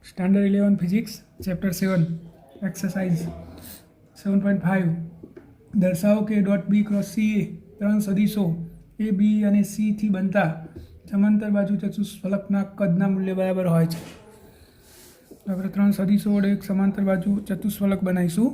Standard 11 physics chapter 7 exercise 7.5 दर्शाओ के dot B cross सी ए त्रण सदिशो A B અને સી થી બનતા સમાંતર બાજુ ચતુષ્ફલકના કદના મૂલ્ય બરાબર હોય છે. આપણે ત્રણ સદિશો વડે એક સમાંતર બાજુ ચતુષ્ફલક બનાવીશું.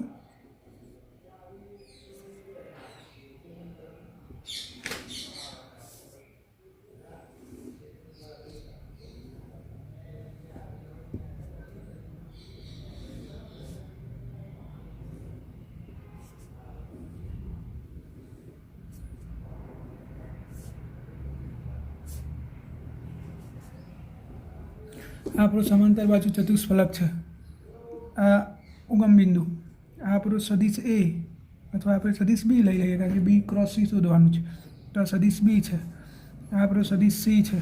આ આપણું સમાંતર બાજુ ચતુષ્ફલક છે. આ ઉગમ બિંદુ, આ આપણું સદિશ એ અથવા આપણે સદિશ બી લઈ લઈએ કારણ કે બી ક્રોસ સી શોધવાનું છે. તો આ સદિશ બી છે, આ આપણો સદિશ સી છે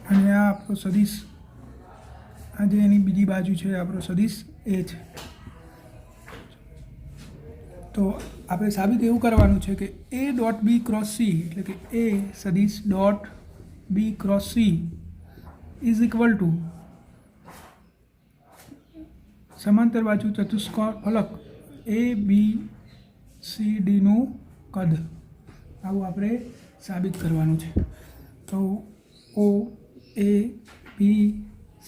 અને આ આપણો સદિશ, આ જે એની બીજી બાજુ છે આપણો સદિશ એ છે. તો આપણે સાબિત એવું કરવાનું છે કે a dot b cross c એટલે કે એ સદિશ dot b cross c is equal to સમાંતર બાજુ ચતુષ્ફલક એ બી સી ડીનું કદ. આવું આપણે સાબિત કરવાનું છે. તો ઓ એ બી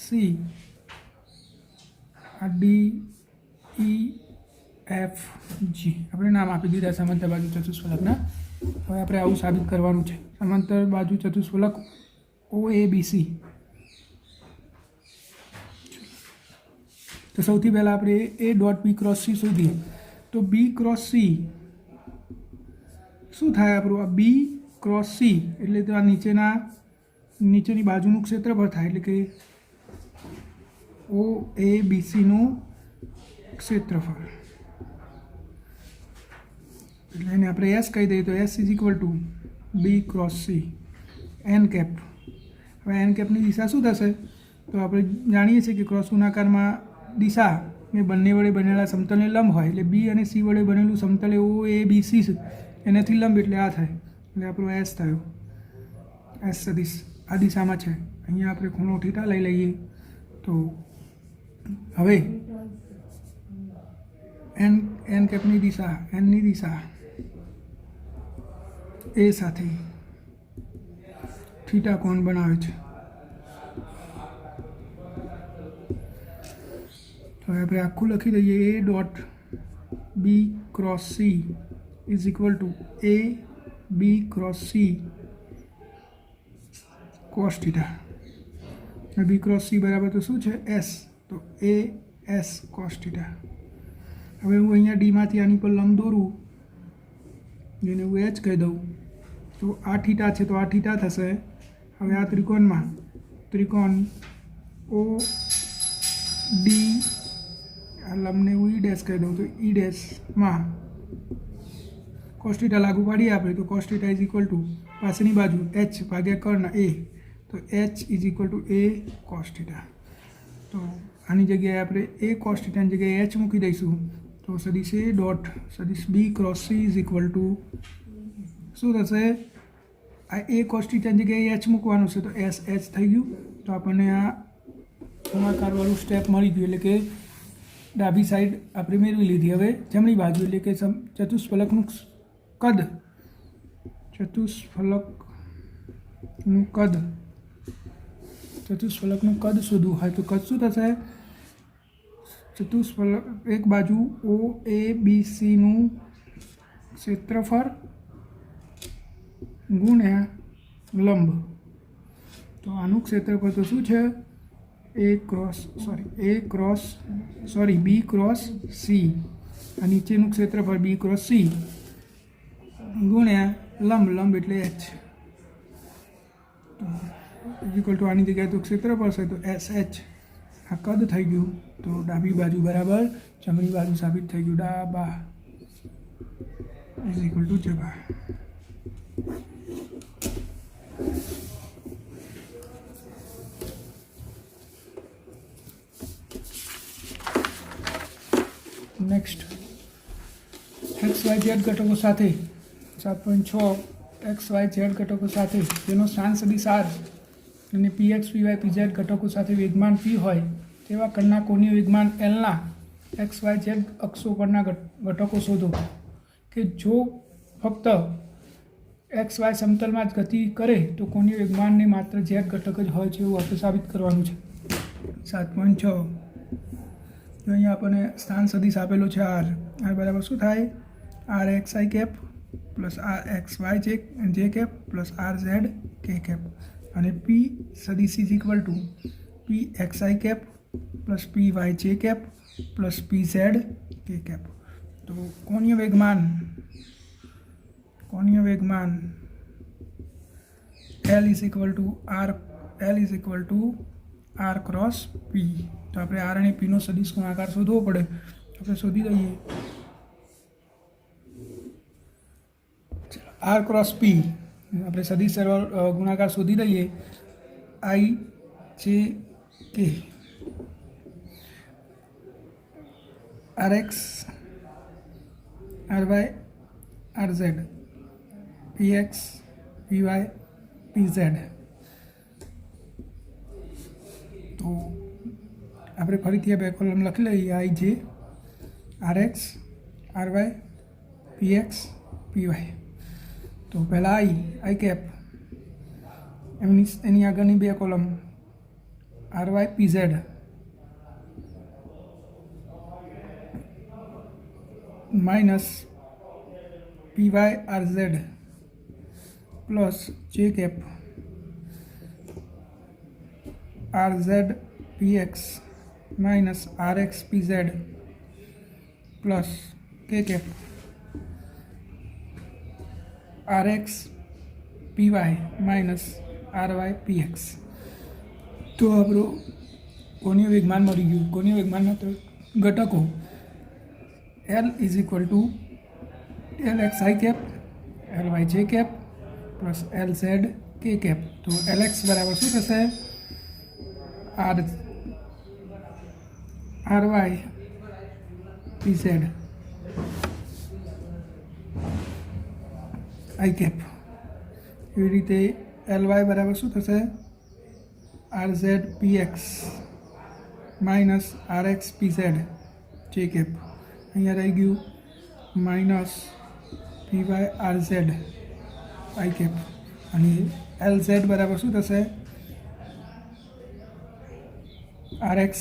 સી આ ડી ઈ એફ જી આપણે નામ આપી દીધા સમાંતર બાજુ ચતુષ્ફલકના. હવે આપણે આવું સાબિત કરવાનું છે. સમાંતર બાજુ ચતુષ્ફલક ઓ એ બી સી. તો સૌથી પહેલાં આપણે a dot b cross c શોધીએ. તો બી ક્રોસ સી શું થાય આપણું? આ બી ક્રોસ સી એટલે તો આ નીચેની બાજુનું ક્ષેત્રફળ થાય એટલે કે ઓ એ બી સીનું ક્ષેત્રફળ. એટલે એને આપણે એસ કહી દઈએ તો s is equal to b cross c n cap. હવે એન કેપની દિશા શું થશે? તો આપણે જાણીએ છીએ કે ક્રોસ ગુણાકારમાં દિશા એ બંને વડે બનેલા સમતલને લંબ હોય. એટલે બી અને સી વડે બનેલું સમતલ ઓ એ બી સી છે એનાથી લંબ એટલે આ થાય. એટલે આપણો એસ થયો. એસ સદિશ આ દિશામાં છે. અહીંયા આપણે ખૂણો થીટા લઈ લઈએ. તો હવે એન કેપની દિશા, એનની દિશા એ સાથે થીટા કોણ બનાવે છે. તો આપણે આખું લખી દઈએ. A dot b cross c is equal to a b cross c cos theta. B cross c બરાબર તો શું છે? એસ. તો એ એસ કોસ થીટા. હવે હું અહીંયા ડીમાંથી આની પર લંબ દોરું, જેને હું એચ કહી દઉં. તો આ થીટા છે તો આ થીટા થશે. હવે આ ત્રિકોણ ઓ ડી, આ લંબને હું ઈ ડેશ કહી દઉં તો ઈ ડેશમાં કોસ થીટા લાગુ પાડીએ આપણે. તો cos theta is equal two પાછળની બાજુ એચ ભાગ્યા કર્ણ એ. તો H is equal to A cos theta. તો આની જગ્યાએ આપણે એ કોસ થીટાની જગ્યાએ એચ મૂકી દઈશું. તો સદિશ એ ડોટ સદિશ b cross c is equal to શું થશે? આ એ કોસ થીટાની જગ્યાએ એચ મૂકવાનું છે તો એસ એચ થઈ ગયું. તો આપણને આ ગુણાકારવાળું સ્ટેપ મળી ગયું. એટલે કે ડાબી સાઈડ આપણે મેળવી લીધી. હવે જમણી બાજુ એટલે કે ચતુષ્ફલકનું કદ શોધવું હોય તો કદ શું થશે? ચતુષ્ફલક એક બાજુ ઓ એ બી સીનું ક્ષેત્રફળ ગુણ્યા લંબ. તો આનું ક્ષેત્રફળ તો શું છે? B cross c. આ નીચેનું ક્ષેત્રફળ બી ક્રોસ સી ગુણ્યા લંબ એટલે એચ. ઇક્વલ ટુ આની જગ્યાએ તો ક્ષેત્રફળ છે તો એસ એચ. આ કદ થઈ ગયું. તો ડાબી બાજુ બરાબર જમણી બાજુ સાબિત થઈ ગયું. ડાબા ઇઝ ઇક્વલ ટુ જબા. નેક્સ્ટ એક્સ વાય ઝેડ ઘટકો સાથે 7.6 એક્સ વાય ઝેડ ઘટકો સાથે જેનો સ્થાન સદિશ આર અને પી એક્સ પી વાય પી ઝેડ ઘટકો સાથે વેગમાન પી હોય તેવા કણના કોણીય વેગમાન એલના એક્સ વાય ઝેડ અક્ષો પરના ઘટકો શોધો કે જો ફક્ત એક્સ વાય સમતલમાં જ ગતિ કરે તો કોણીય વેગમાનને માત્ર ઝેડ ઘટક જ હોય છે એવું આપણે સાબિત કરવાનું છે. 7.6 જો અહીંયા આપણને સ્થાન સદિશ આપેલો છે આર બરાબર શું થાય આર એક્સ આઈ cap plus R X Y જે કેપ પ્લસ આર ઝેડ કે કેપ અને પી સદિશ is equal to P X I cap plus P Y જે કેપ પ્લસ પી ઝેડ કે કેપ. તો કોણીય વેગમાન L is equal to R cross P. તો આપણે આર અને પીનો સદિશ ગુણાકાર શોધવો પડે, આપણે શોધી દઈએ. આર ક્રોસ પી આપણે સદિશ ગુણાકાર શોધી દઈએ. I J K R X R Y R Z P X P Y P Z. તો આપણે ફરીથી આ બે કોલમ લખી લઈએ. I J R X R Y P X P Y. તો પહેલાં આઈ કેપ એની આગળની બે column R Y P Z minus P why are Z plus J cap R Z P x minus R X P Z plus K cap R X P Y minus R Y P X. તો આપણું કોણીય વેગમાન મળી ગયું. કોણીય વેગમાનના ઘટકો L is equal to l x I cap l y જે કેપ પ્લસ એલ ઝેડ કે કેપ. તો એલ એક્સ બરાબર શું થશે r Y P z i cap. એવી રીતે એલ વાય બરાબર શું થશે r Z P x minus R X P z j cap. અહીંયા રહી ગયું minus P why are z i cap અને એલ ઝેડ બરાબર શું થશે r X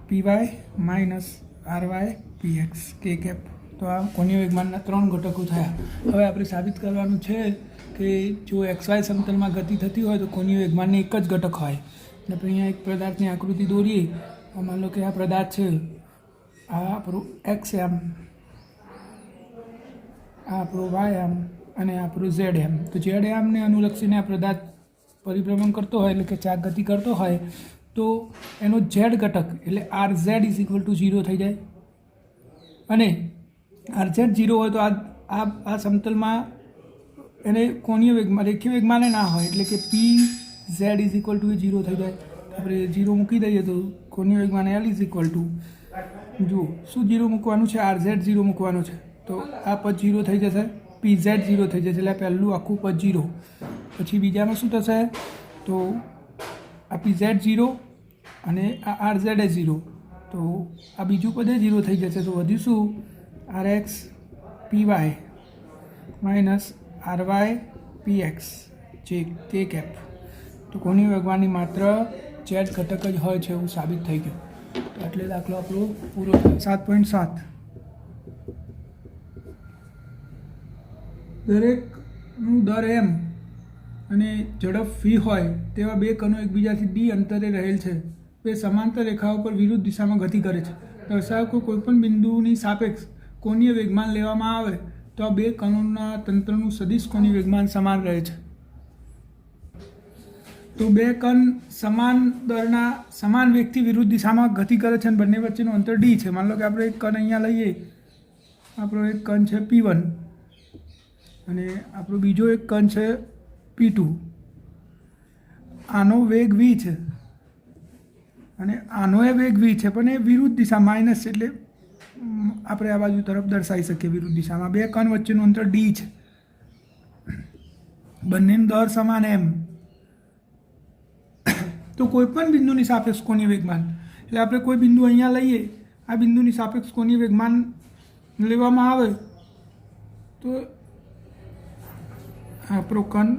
P Y minus R Y P x k cap. તો આ કોણીય વેગમાનના 3 ઘટકો થયા. હવે આપણે સાબિત કરવાનું છે કે જો એક્સ વાય સમતલમાં ગતિ થતી હોય તો કોણીય વેગમાનને એક જ ઘટક હોય. એટલે આપણે અહીંયા એક પદાર્થની આકૃતિ દોરીએ. માની લો કે આ પદાર્થ છે, આ આપણું એક્સ એમ, આ આપણું વાય એમ અને આપણું ઝેડ એમ. તો ઝેડ એમને અનુલક્ષીને આ પદાર્થ પરિભ્રમણ કરતો હોય એટલે કે ચાક ગતિ કરતો હોય તો એનો ઝેડ ઘટક એટલે r z is equal to 0 થઈ જાય. અને આર ઝેડ 0 હોય તો આ સમતલમાં એને કોણીય વેગમાન રેખીય વેગમાને ના હોય એટલે કે પી ઝેડ ઇઝ ઇક્વલ ટુ 0 થઈ જાય. આપણે 0 મૂકી દઈએ તો કોણીય વેગમાન એલ ઇઝ ઇક્વલ ટુ જુઓ શું 0 મૂકવાનું છે આર ઝેડ 0 મૂકવાનું છે. તો આ પદ 0 થઈ જશે, પી ઝેડ 0 થઈ જશે એટલે પહેલું આખું પદ 0. પછી બીજામાં શું થશે તો આ પી ઝેડ 0 અને આ આર ઝેડ 0. તો આ બીજું પદ 0 થઈ જશે. તો વધ્યું શું r X P Y minus R Y P x જે કે કેપ. તો કોણીય વેગમાનની માત્ર ઝેડ ઘટક જ હોય છે એવું સાબિત થઈ ગયું. તો એટલે દાખલો આપણો પૂરો થયો. 7.7 દરેકનું દર એમ અને ઝડપ v હોય તેવા બે કણો એકબીજાથી d અંતરે રહેલ છે. બે સમાંતર રેખાઓ પર વિરુદ્ધ દિશામાં ગતિ કરે છે. દર્શાવો કે કોઈપણ બિંદુની સાપેક્ષ કોણીય વેગમાન લેવામાં આવે તો આ બે કણોના તંત્રનું સદિશ કોણીય વેગમાન સમાન રહે છે. તો બે કણ સમાન દરના સમાન વેગથી વિરુદ્ધ દિશામાં ગતિ કરે છે અને બંને વચ્ચેનું અંતર d છે. માની લો કે આપણે એક કણ અહીંયા લઈએ, આપણો એક કણ છે P1 અને આપણો બીજો એક કણ છે P2. આનો વેગ v છે અને આનો એ વેગ v છે પણ એ વિરુદ્ધ દિશા માઇનસ એટલે આપણે આ બાજુ તરફ દર્શાવી શકીએ વિરુદ્ધ દિશામાં. બે કણ વચ્ચેનું અંતર d છે, બંનેનો દર સમાન m તો કોઈપણ બિંદુની સાપેક્ષ કોણીય વેગમાન, એટલે આપણે કોઈ બિંદુ અહીંયા લઈએ, આ બિંદુની સાપેક્ષ કોણીય વેગમાન લેવામાં આવે તો આપણો કણ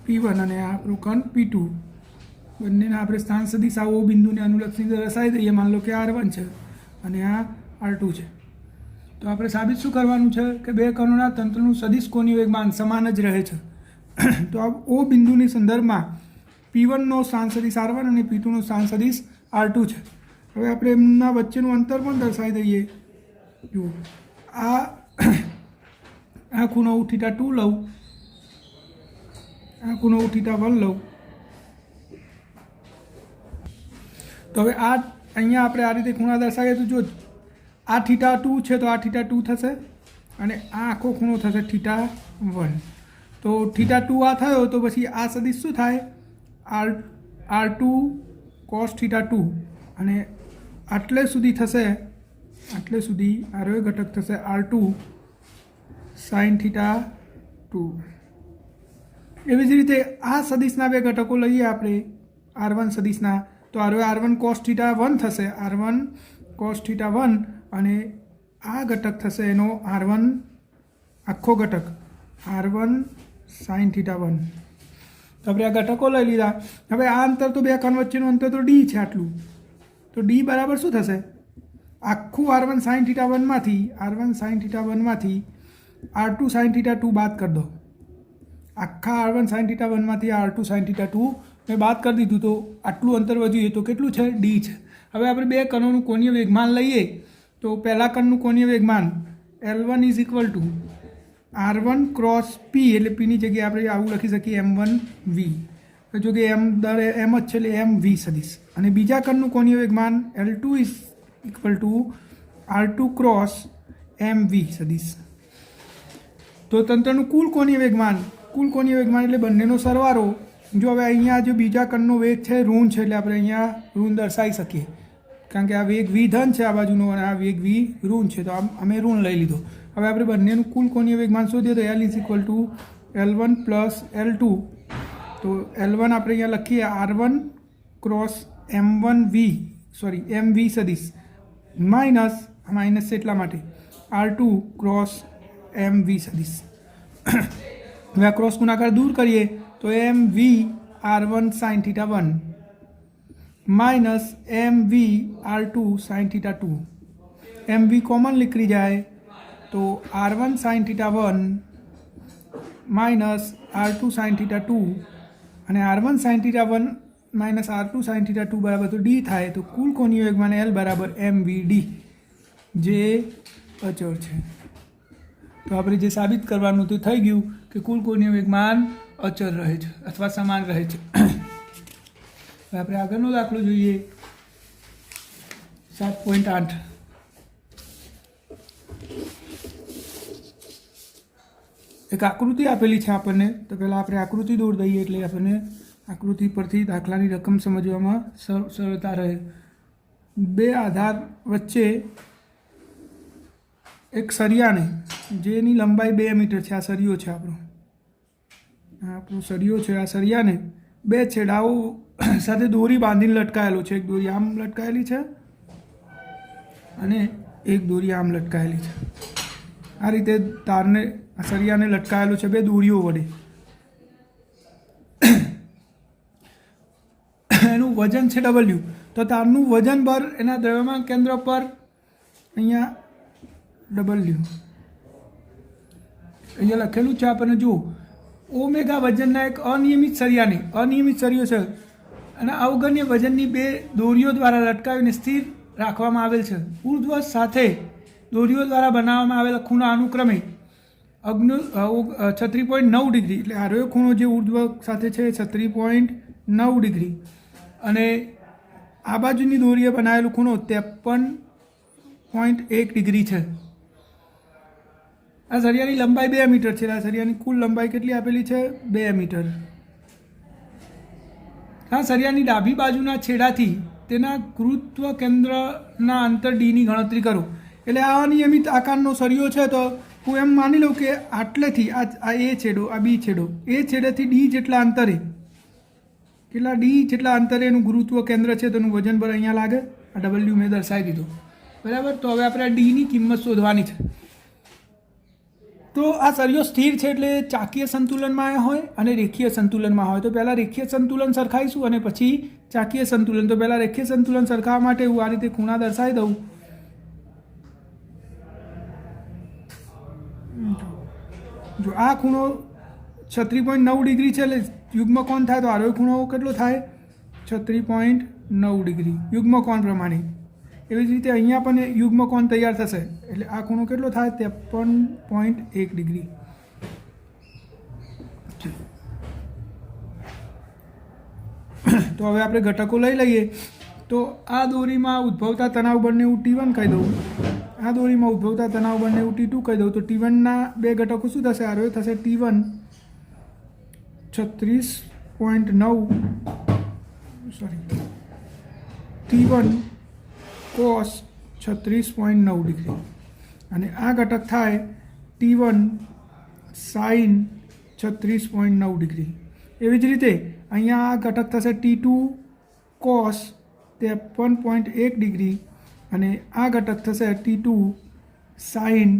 P1 અને આ આપણો કણ P2 બંનેના આપણે સ્થાન સદિશ આવો બિંદુને અનુલક્ષીને દર્શાવી દઈએ. માન લો કે R1 છે અને આ R2 છે. તો આપણે સાબિત શું કરવાનું છે કે બે કણોના તંત્રનું સદિશ કોણીય વેગમાન સમાન જ રહે છે. તો આ O બિંદુની સંદર્ભમાં P1નો સ્થાન સદિશ R1 અને P2નો સ્થાન સદિશ R2 છે. હવે આપણે એમના વચ્ચેનું અંતર પણ દર્શાવી દઈએ. જુઓ, આ ખૂણો હું θ2 લઉં, આ ખૂણો હું θ1 લઉં. તો હવે આ અહીંયા આપણે આ રીતે ખૂણા દર્શાવીએ તો જો આ θ2 છે તો આ θ2 થશે અને આ આખો ખૂણો થશે θ1. તો θ2 આ થયો તો પછી આ સદિશ શું થાય? R2 cos θ2 અને આટલે સુધી થશે, આટલે સુધી આ રહ્યો ઘટક થશે R2 sin θ2. એવી જ રીતે આ સદિશના બે ઘટકો લઈએ આપણે R1 સદિશના, તો આ રહ્યો R1 cos θ1 થશે, R1 cos θ1 અને આ ઘટક થશે એનો R1 આખો ઘટક R1 sin θ1. તો આપણે આ ઘટકો લઈ લીધા. હવે આ અંતર તો બે કણ વચ્ચેનું અંતર તો D છે આટલું, તો D બરાબર શું થશે? આખું R1 sin θ1 માંથી R2 sin θ2 બાદ કરી દો. આખા R1 sin θ1 માંથી R2 sin θ2 મેં બાદ કરી દીધું તો આટલું અંતર વધ્યું. તો કેટલું છે? D છે. હવે આપણે બે કણોનું કોણીય વેગમાન લઈએ તો પહેલા કણનું કોણીય વેગમાન L1 is equal two R1 cross P, એટલે Pની જગ્યાએ આપણે આવું લખી શકીએ M1V. જો કે M દર M જ છે એટલે MV સદિશ. અને બીજા કણનું કોણીય વેગમાન L2 is equal two R2 cross MV સદિશ. તો તંત્રનું કુલ કોણીય વેગમાન એટલે બંનેનો સરવાળો. જો હવે અહીંયા જો બીજા કણનો વેગ છે ઋણ છે એટલે આપણે અહીંયા ઋણ દર્શાવી શકીએ, કારણ કે આ વેગ V ધન છે આ બાજુનો અને આ વેગ V ઋણ છે, તો અમે ઋણ લઈ લીધો. હવે આપણે બંનેનું કુલ કોણીય વેગમાન શોધીએ તો L is equal two L1 plus L2. તો L1 આપણે અહીંયા લખીએ R1 ક્રોસ MV સદિશ માઇનસ એટલા માટે R2 ક્રોસ MV સદિશ. હવે આ ક્રોસ ગુણાકાર દૂર કરીએ તો MV R1 sin θ1 minus MV R2 sin θ2. MV common નીકળી જાય તો R1 sin θ1 minus R2 sin θ2 અને R1 sin θ1 minus R2 sin θ2 બરાબર તો D થાય. તો કુલ કોણીય વેગમાન L બરાબર MVD જે અચળ છે. તો આપણે જે સાબિત કરવાનું તે થઈ ગયું કે કુલ કોણીય વેગમાન અચળ રહે છે અથવા સમાન રહે છે. હવે આપણે આગળનો દાખલો જોઈએ 7.8. એક આકૃતિ આપેલી છે આપણને, તો પહેલાં આપણે આકૃતિ દોરી દઈએ એટલે આપણને આકૃતિ પરથી દાખલાની રકમ સમજવામાં સરળતા રહે. બે આધાર વચ્ચે એક સરિયાને જેની લંબાઈ 2 મીટર છે, આ સરિયો છે આપણો સરિયો છે. આ સરિયાને બે છેડાઓ સાથે દોરી બાંધીને લટકાયેલો છે. એક દોરી આમ લટકાયેલી છે અને એક દોરી આમ લટકાયેલી છે. આ રીતે તારને આ સરિયાને લટકાયેલો છે બે દોરીઓ વડે. એનું વજન છે W. તો તારનું વજન બળ એના દ્રવ્યમાન કેન્દ્ર પર અહીંયા W અહીંયા લખેલું છે આપણને. જુઓ, ઓમેગા વજનના એક અનિયમિત સરિયો છે અને અવગણ્ય વજનની બે દોરીઓ દ્વારા લટકાવીને સ્થિર રાખવામાં આવેલ છે. ઉર્ધ્વ સાથે દોરીઓ દ્વારા બનાવવામાં આવેલા ખૂણા અનુક્રમે 36.9 ડિગ્રી, એટલે આ રહ્યો ખૂણો જે ઉર્ધ્વ સાથે છે 36.9 ડિગ્રી અને આ બાજુની દોરીએ બનાવેલો ખૂણો 53.1 ડિગ્રી છે. આ સરિયાની લંબાઈ 2 મીટર છે. આ સરિયાની કુલ લંબાઈ કેટલી આપેલી છે? 2 મીટર. આ સરિયાની ડાબી બાજુના છેડાથી તેના ગુરુત્વ કેન્દ્રના અંતર ડીની ગણતરી કરો. એટલે આ અનિયમિત આકારનો સરિયો છે તો હું એમ માની લઉં કે આટલેથી આ એ છેડો, આ બી છેડો, એ છેડેથી ડી જેટલા અંતરે કેટલા ડી જેટલા અંતરે એનું ગુરુત્વ કેન્દ્ર છે તો એનું વજન બર અહીંયા લાગે. આ ડબલ્યુ મેં દર્શાવી દીધું, બરાબર. તો હવે આપણે આ ડીની કિંમત શોધવાની છે. તો આ સળિયો સ્થિર છે એટલે ચાકીય સંતુલનમાં હોય અને રેખીય સંતુલનમાં હોય. તો પહેલાં રેખીય સંતુલન સરખાઈશું અને પછી ચાકીય સંતુલન. તો પહેલાં રેખીય સંતુલન સરખાવવા માટે હું આ રીતે ખૂણા દર્શાવી દઉં. જો આ ખૂણો 36.9 ડિગ્રી છે એટલે યુગ્મ કોણ થાય. તો આરો ખૂણો કેટલો થાય? 36.9 ડિગ્રી યુગ્મ કોણ પ્રમાણે. એવી જ રીતે અહીંયા પણ યુગ્મ કોણ તૈયાર થશે એટલે આ ખૂણો કેટલો થાય? 53.1 ડિગ્રી. તો હવે આપણે ઘટકો લઈ લઈએ. તો આ દોરીમાં ઉદ્ભવતા તણાવ બળને હું T1 કહી દઉં. આ દોરીમાં ઉદ્ભવતા તણાવ બળને હું T2 કહી દઉં. તો T1ના બે ઘટકો શું થશે? આરો થશે T1 T1 cos 36.9 ડિગ્રી અને આ ઘટક થાય T1 sin 36.9 ડિગ્રી. એવી જ રીતે અહીંયા આ ઘટક થશે T2 cos 53.1 ડિગ્રી અને આ ઘટક થશે T2 sin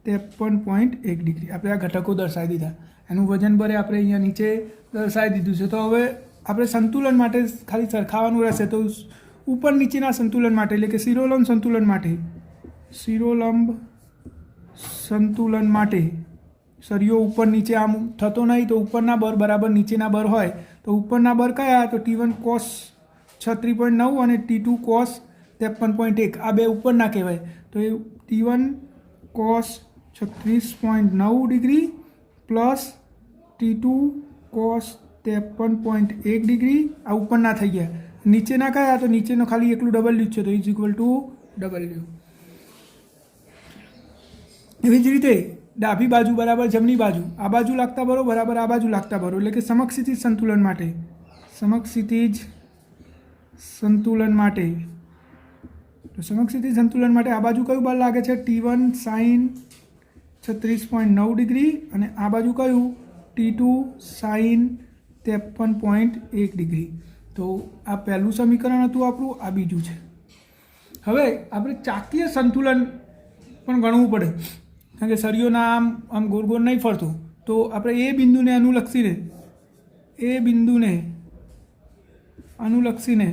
53.1 ડિગ્રી. આપણે આ ઘટકો દર્શાવી દીધા. એનું વજન બરે આપણે અહીંયા નીચે દર્શાવી દીધું છે. તો હવે આપણે સંતુલન માટે ખાલી સરખાવવાનું રહેશે. તો ઉપર નીચેના સંતુલન માટે એટલે કે શિરોલંબ સંતુલન માટે સળિયો ઉપર નીચે આમ થતો નહીં. તો ઉપરના બર બરાબર નીચેના બર હોય. તો ઉપરના બર કયા? તો T1 cos 36.9 અને T2 cos 53.1. આ બે ઉપરના કહેવાય. તો એ T1 cos 36.9 degree plus T2 cos 53.1 degree આ ઉપરના થઈ ગયા. નીચેના કયા? તો નીચેનો ખાલી એકલું ડબલ્યુ છે. તો ઇઝ ઇક્વલ ટુ ડબલ્યુ. એવી જ રીતે ડાબી બાજુ બરાબર જમણી બાજુ, આ બાજુ લાગતા બરો બરાબર આ બાજુ લાગતા બરો, એટલે કે સમક્ષિતિજ સંતુલન માટે તો સમક્ષિતિજ સંતુલન માટે આ બાજુ કયું બળ લાગે છે? T1 sin 36.9 ડિગ્રી અને આ બાજુ કયું? T2 sin 53.1 degree. તો આ પહેલું સમીકરણ હતું આપણું, આ બીજું છે. હવે આપણે ચાકીય સંતુલન પણ ગણવું પડે, કારણ કે સળિયોના આમ ગોળ ગોળ નહીં ફરતું. તો આપણે એ બિંદુને અનુલક્ષીને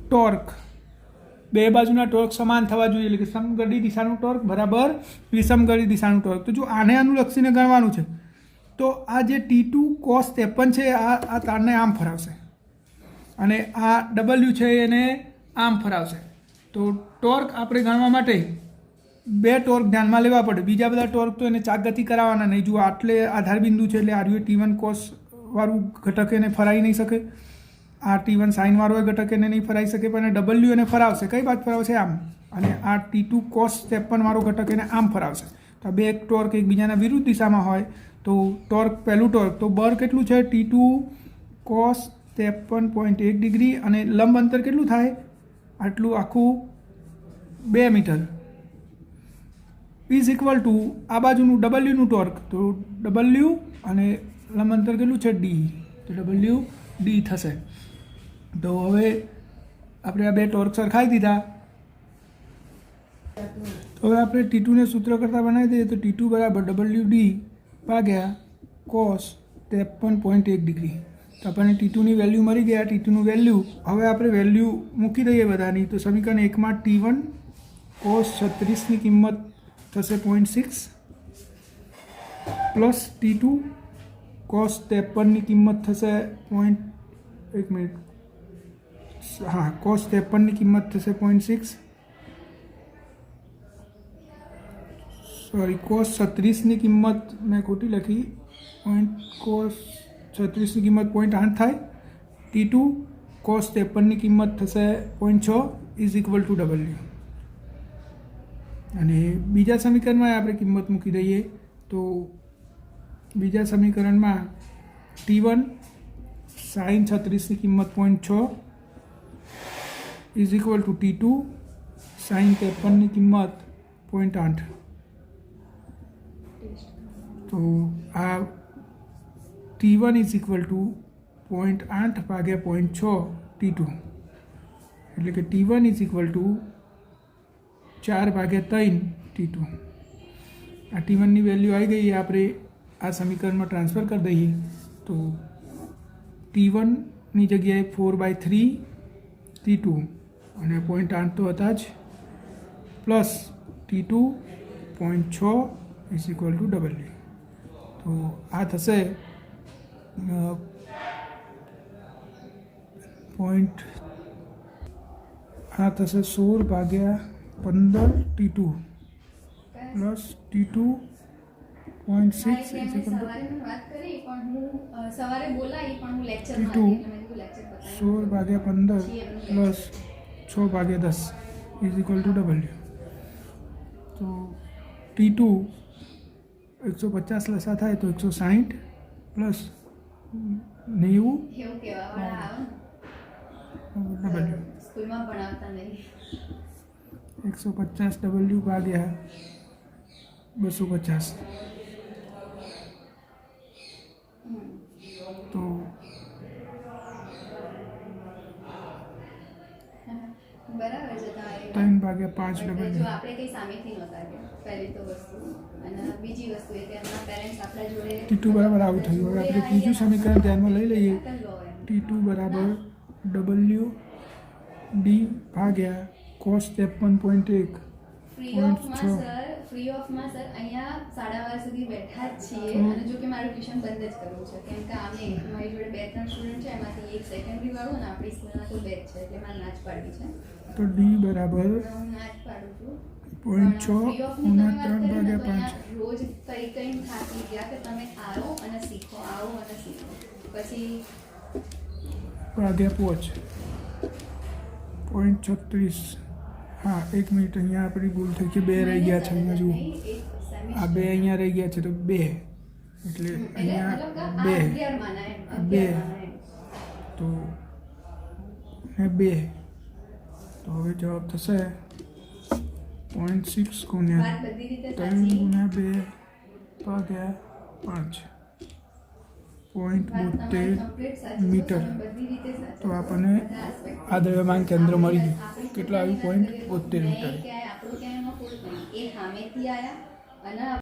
ટોર્ક, બે બાજુના ટોર્ક સમાન થવા જોઈએ, એટલે કે સમગડી દિશાનું ટોર્ક બરાબર વિષમગડી દિશાનું ટોર્ક. તો જો આને અનુલક્ષીને ગણવાનું છે તો આ જે T2 cos 53 છે આ તારને આમ ફરાવશે અને આ ડબલ્યુ છે એને આમ ફરાવશે. તો ટોર્ક આપણે ગણવા માટે બે ટોર્ક ધ્યાનમાં લેવા પડે. બીજા બધા ટોર્ક તો એને ચાકગતિ કરાવવાના નહીં. જો આટલે આધાર બિંદુ છે એટલે આર્યુ T1 cos વાળું ઘટક એને ફરાઈ નહીં શકે, આ T1 sin વાળો ઘટક એને નહીં ફરાઈ શકે, પણ ડબલ્યુ એને ફરાવશે. કઈ બાજુ ફરાવશે? આમ. અને આ T2 cos 53 વાળો ઘટક એને આમ ફરાવશે. તો આ બે ટોર્ક એકબીજાના વિરુદ્ધ દિશામાં હોય તો ટોર્ક પહેલું ટોર્ક તો બર કેટલું છે? T2 cos 53.1 ડિગ્રી અને લંબ અંતર કેટલું થાય? આટલું આખું 2 મીટર ઇઝ ઇક્વલ ટુ આ બાજુનું ડબલ્યુનું ટોર્ક તો ડબલ્યુ અને લંબ અંતર કેટલું છે? ડી. તો ડબલ્યુ ડી થશે. તો હવે આપણે આ બે ટોર્ક સરખાવી દીધા. તો હવે આપણે T2ને સૂત્ર કરતાં બનાવી દઈએ. તો T2 બરાબર WD ભાગ્યા cos 53.1 ડિગ્રી. તો આપણને T2ની વેલ્યુ મળી ગયા. T2નું વેલ્યુ હવે આપણે વેલ્યુ મૂકી દઈએ બધાની. તો સમીકરણ 1માં T1 cos 36ની કિંમત થશે 0.6 પ્લસ T2 cos 53ની કિંમત થશે cos 53ની કિંમત થશે 0.6 cos 36ની કિંમત મેં ખોટી લખી, cos 36ની કિંમત 0.8 થાય. T2 cos 53ની કિંમત થશે 0.6 ઇઝ ઇક્વલ ટુ ડબલ્યુ. અને બીજા સમીકરણમાં આપણે કિંમત મૂકી દઈએ. તો બીજા સમીકરણમાં T1 sin 36ની કિંમત 0.6 is equal two T2 sin 53ની કિંમત 0.8. તો આ T1 ઇઝ ઇક્વલ ટુ 0.8 ભાગ્યા 0.6 T2, એટલે કે T1 ઇઝ ઇક્વલ ટુ 4 ભાગ્યા 3 T2. આ T1ની વેલ્યુ આવી ગઈ, આપણે આ સમીકરણમાં ટ્રાન્સફર કરી દઈએ તો T1ની જગ્યાએ 4/3 T2 અને 0.8 તો હતા જ, plus T2 0.6 is equal two W. તો આ થશે આ થશે 16 ભાગ્યા 15 T2 plus T2 0.6 is equal two T2 16 ભાગ્યા 15 પ્લસ 6 ભાગ્યા 10 ઇઝ ઇક્વલ ટુ W. તો T2 150 લસા થાય તો 160 પ્લસ 90 150 W ભાગ્યા 250. તો બરાબર છે. 3 ભાગ્યા 5 W. જો આપણે કઈ સામેથી નહોતા કે પહેલી તો વસ્તુ, અને બીજી વસ્તુ એ કે એમના પેરેન્ટ્સ આપણા જોડે T2 બરાબર આવું થયું. હવે આપણે ત્રીજું સમીકરણ ધ્યાનમાં લઈ લઈએ. T2 બરાબર W D ભાગ્યા cos 53.1 ફ્રી ઓફમાં સર અહીંયા 12:30 સુધી બેઠા જ છીએ. અને જો કે મારું ટ્યુશન બંધ જ કરવું છે, કેમ કે આમે મારી જોડે 2-3 સ્ટુડન્ટ છે, એમાંથી એક સેકન્ડરી વાળું અને આપણી સ્કૂલના તો 2 જ છે, એટલે મારે ના જ પાડવી છે. તો D બરાબર હું ના જ પાડું છું. 0.6 ગુણ્યા 3 ભાગ્યા 5 રોજ કઈ થાકી ગયા કે તમે આવો અને શીખો, આવો અને શીખો, પછી ભાગ્યા 0.36. હા, 1 મિનિટ, અહીંયા આપણી ભૂલ થઈ છે, 2 રહી ગયા છે. અહીંયા જુઓ, આ 2 અહીંયા રહી ગયા છે, તો 2 એટલે અહીંયા 2 તો ને 2, તો હવે જવાબ થશે 0.6 ગુણ્યા 3 ગુણ્યા 2 ભાગ્યા 5 0.72 મીટર. તો આપણને આ દ્રવ્યમાન કેન્દ્ર મળી ગયું. કેટલું આવ્યું? 0.72 મીટર. આપણું ક્યાંય ફૂલ નહીં, એ સામેથી આવ્યા અને